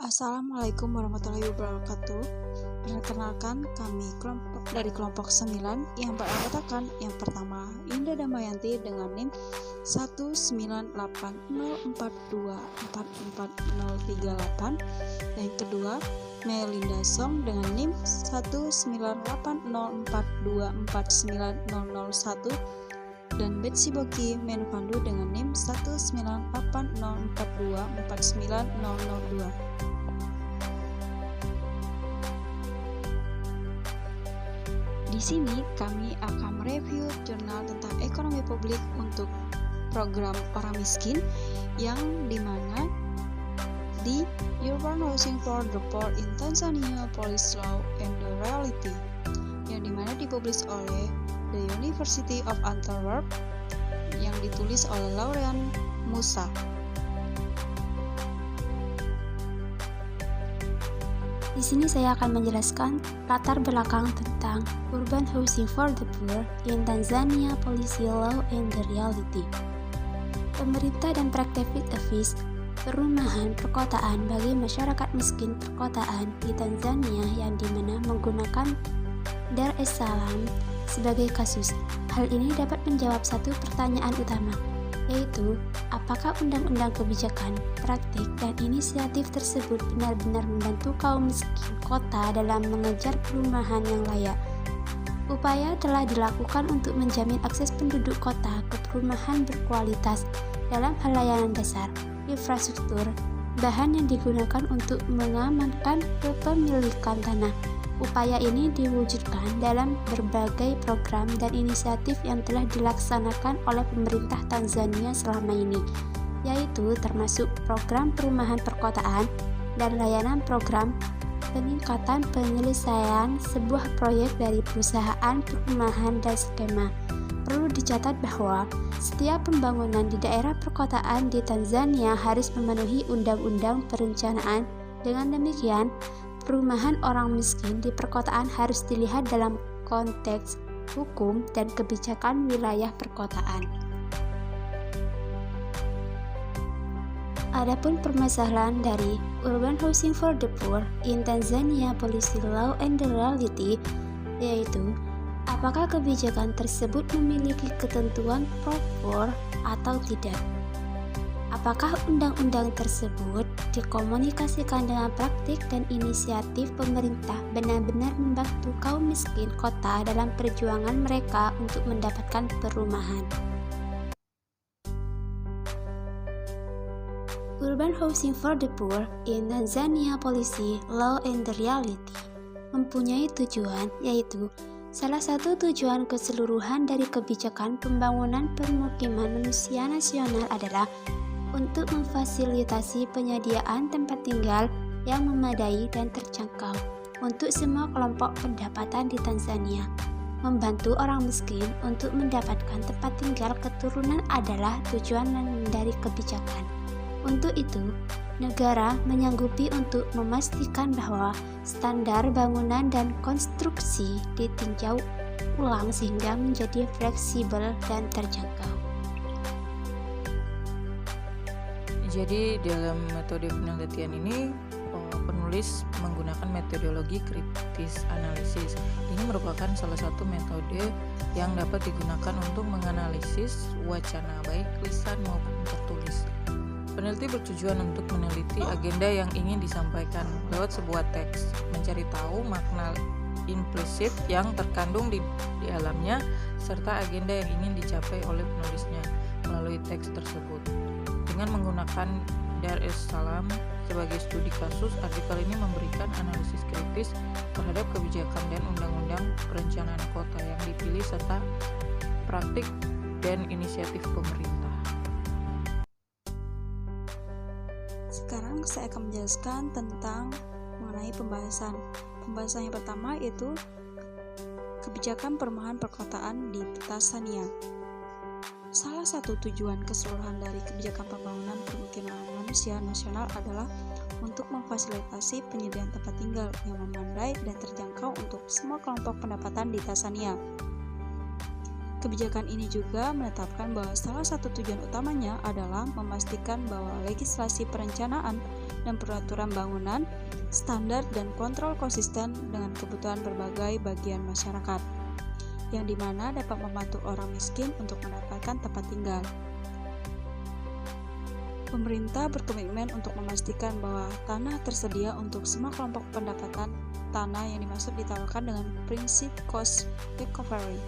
Assalamualaikum warahmatullahi wabarakatuh. Perkenalkan, kami dari kelompok 9 yang beranggotakan yang pertama Indah Damayanti dengan NIM 19804244038, dan yang kedua Melinda Song dengan NIM 1980424490001, dan Betsy Boki Menupandu dengan NIM 19804249002. Di sini kami akan mereview jurnal tentang ekonomi publik untuk program orang miskin, yang dimana di Urban Housing for the Poor in Tanzania Policy Law and the Reality, yang dimana dipublish oleh The University of Antwerp, yang ditulis oleh Lauren Musa. Di sini saya akan menjelaskan latar belakang tentang Urban Housing for the Poor in Tanzania Policy Law and the Reality. Pemerintah dan praktek aktivis perumahan perkotaan bagi masyarakat miskin perkotaan di Tanzania yang dimana menggunakan Dar es Salaam sebagai kasus. Hal ini dapat menjawab satu pertanyaan utama, yaitu apakah undang-undang kebijakan, praktik, dan inisiatif tersebut benar-benar membantu kaum miskin kota dalam mengejar perumahan yang layak. Upaya telah dilakukan untuk menjamin akses penduduk kota ke perumahan berkualitas dalam hal layanan dasar, infrastruktur, bahan yang digunakan untuk mengamankan kepemilikan tanah. Upaya ini diwujudkan dalam berbagai program dan inisiatif yang telah dilaksanakan oleh pemerintah Tanzania selama ini, yaitu termasuk program perumahan perkotaan dan layanan program peningkatan penyelesaian sebuah proyek dari perusahaan perumahan dan skema. Perlu dicatat bahwa setiap pembangunan di daerah perkotaan di Tanzania harus memenuhi undang-undang perencanaan. Dengan demikian, perumahan orang miskin di perkotaan harus dilihat dalam konteks hukum dan kebijakan wilayah perkotaan. Adapun permasalahan dari Urban Housing for the Poor in Tanzania Policy Law and the Reality, yaitu apakah kebijakan tersebut memiliki ketentuan pro-poor atau tidak. Apakah undang-undang tersebut dikomunikasikan dengan praktik dan inisiatif pemerintah benar-benar membantu kaum miskin kota dalam perjuangan mereka untuk mendapatkan perumahan? Urban Housing for the Poor in Tanzania Policy, Law and the Reality mempunyai tujuan, yaitu salah satu tujuan keseluruhan dari kebijakan pembangunan permukiman manusia nasional adalah untuk memfasilitasi penyediaan tempat tinggal yang memadai dan terjangkau untuk semua kelompok pendapatan di Tanzania. Membantu orang miskin untuk mendapatkan tempat tinggal keturunan adalah tujuan dari kebijakan. Untuk itu, negara menyanggupi untuk memastikan bahwa standar bangunan dan konstruksi ditinjau ulang sehingga menjadi fleksibel dan terjangkau. Jadi dalam metode penelitian ini penulis menggunakan metodologi kritis analisis. Ini merupakan salah satu metode yang dapat digunakan untuk menganalisis wacana baik lisan maupun tertulis. Peneliti bertujuan untuk meneliti agenda yang ingin disampaikan lewat sebuah teks, mencari tahu makna implisit yang terkandung di dalamnya serta agenda yang ingin dicapai oleh penulisnya melalui teks tersebut. Dengan menggunakan Dar es Salaam sebagai studi kasus, artikel ini memberikan analisis kritis terhadap kebijakan dan undang-undang perencanaan kota yang dipilih serta praktik dan inisiatif pemerintah. Sekarang saya akan menjelaskan tentang mengenai pembahasan. Pembahasan yang pertama yaitu kebijakan perumahan perkotaan di Tanzania. Salah satu tujuan keseluruhan dari kebijakan pembangunan permukiman manusia nasional adalah untuk memfasilitasi penyediaan tempat tinggal yang memadai dan terjangkau untuk semua kelompok pendapatan di Tanzania. Kebijakan ini juga menetapkan bahwa salah satu tujuan utamanya adalah memastikan bahwa legislasi perencanaan dan peraturan bangunan, standar dan kontrol konsisten dengan kebutuhan berbagai bagian masyarakat, yang dimana dapat membantu orang miskin untuk mendapatkan tempat tinggal. Pemerintah berkomitmen untuk memastikan bahwa tanah tersedia untuk semua kelompok pendapatan tanah yang dimaksud ditawarkan dengan prinsip cost recovery.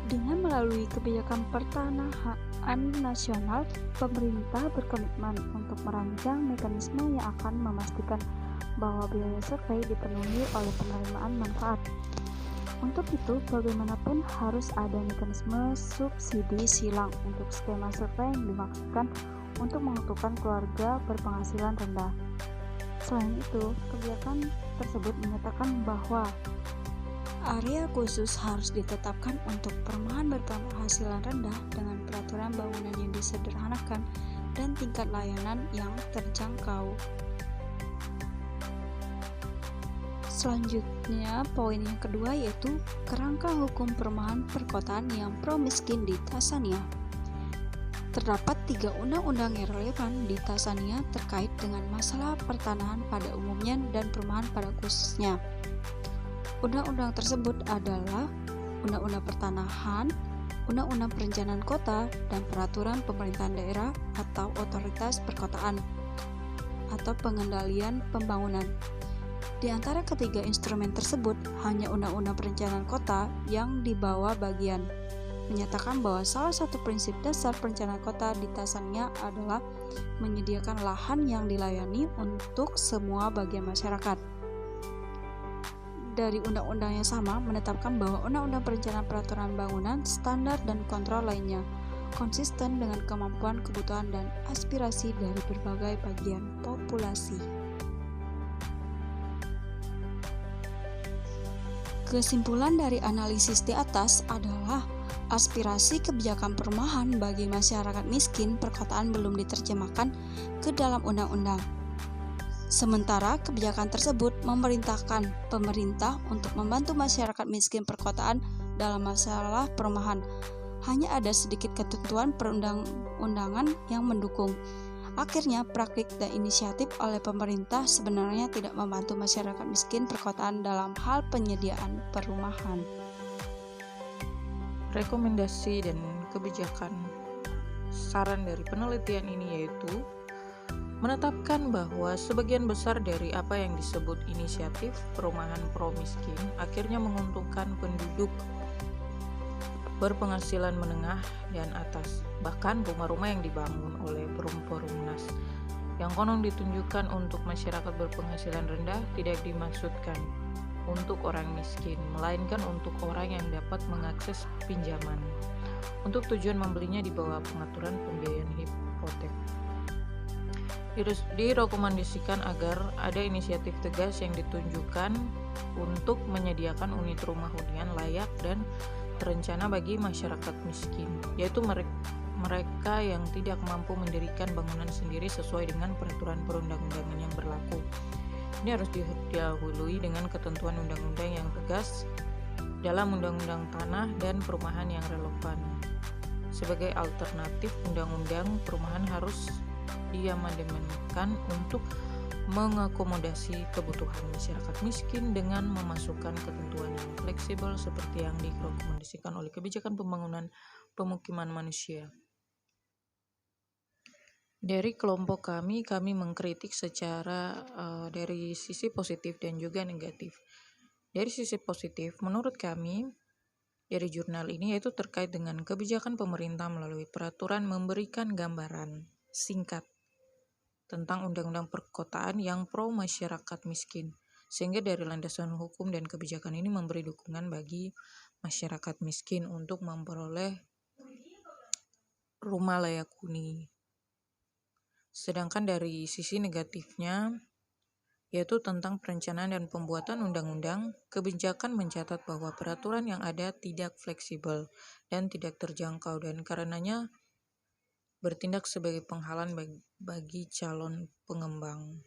Dengan melalui kebijakan pertanahan nasional, pemerintah berkomitmen untuk merancang mekanisme yang akan memastikan bahwa biaya survei dipenuhi oleh penerimaan manfaat. Untuk itu, bagaimanapun harus ada mekanisme subsidi silang untuk skema survei yang dimaksudkan untuk menguntungkan keluarga berpenghasilan rendah. Selain itu, kebijakan tersebut menyatakan bahwa area khusus harus ditetapkan untuk perumahan berpenghasilan rendah dengan peraturan bangunan yang disederhanakan dan tingkat layanan yang terjangkau. Selanjutnya, poin yang kedua yaitu kerangka hukum perumahan perkotaan yang pro-miskin di Tanzania. Terdapat 3 undang-undang yang relevan di Tanzania terkait dengan masalah pertanahan pada umumnya dan perumahan pada khususnya. Undang-undang tersebut adalah Undang-Undang Pertanahan, Undang-Undang Perencanaan Kota, dan Peraturan Pemerintahan Daerah atau Otoritas Perkotaan atau Pengendalian Pembangunan. Di antara ketiga instrumen tersebut, hanya Undang-Undang Perencanaan Kota yang dibawa bagian, menyatakan bahwa salah satu prinsip dasar perencanaan kota di Tanzania adalah menyediakan lahan yang dilayani untuk semua bagian masyarakat. Dari undang-undang yang sama menetapkan bahwa undang-undang perencanaan peraturan bangunan, standar dan kontrol lainnya konsisten dengan kemampuan, kebutuhan, dan aspirasi dari berbagai bagian populasi. Kesimpulan dari analisis di atas adalah aspirasi kebijakan perumahan bagi masyarakat miskin perkotaan belum diterjemahkan ke dalam undang-undang. Sementara kebijakan tersebut memerintahkan pemerintah untuk membantu masyarakat miskin perkotaan dalam masalah perumahan. Hanya ada sedikit ketentuan perundang-undangan yang mendukung. Akhirnya, praktik dan inisiatif oleh pemerintah sebenarnya tidak membantu masyarakat miskin perkotaan dalam hal penyediaan perumahan. Rekomendasi dan kebijakan saran dari penelitian ini yaitu menetapkan bahwa sebagian besar dari apa yang disebut inisiatif perumahan pro-miskin akhirnya menguntungkan penduduk berpenghasilan menengah dan atas. Bahkan rumah-rumah yang dibangun oleh Perumnas yang konon ditunjukkan untuk masyarakat berpenghasilan rendah tidak dimaksudkan untuk orang miskin, melainkan untuk orang yang dapat mengakses pinjaman untuk tujuan membelinya di bawah pengaturan pembiayaan hipotek. Direkomendasikan agar ada inisiatif tegas yang ditunjukkan untuk menyediakan unit rumah hunian layak dan terencana bagi masyarakat miskin, yaitu mereka yang tidak mampu mendirikan bangunan sendiri sesuai dengan peraturan perundang-undangan yang berlaku. Ini harus didahului dengan ketentuan undang-undang yang tegas dalam undang-undang tanah dan perumahan yang relevan. Sebagai alternatif, undang-undang perumahan harus diamandemenkan untuk mengakomodasi kebutuhan masyarakat miskin dengan memasukkan ketentuan yang fleksibel seperti yang direkomendasikan oleh kebijakan pembangunan pemukiman manusia. Dari kelompok kami mengkritik secara dari sisi positif dan juga negatif. Dari sisi positif, menurut kami dari jurnal ini yaitu terkait dengan kebijakan pemerintah melalui peraturan memberikan gambaran singkat tentang undang-undang perkotaan yang pro masyarakat miskin, sehingga dari landasan hukum dan kebijakan ini memberi dukungan bagi masyarakat miskin untuk memperoleh rumah layak huni. Sedangkan dari sisi negatifnya, yaitu tentang perencanaan dan pembuatan undang-undang, kebijakan mencatat bahwa peraturan yang ada tidak fleksibel dan tidak terjangkau dan karenanya bertindak sebagai penghalang bagi calon pengembang.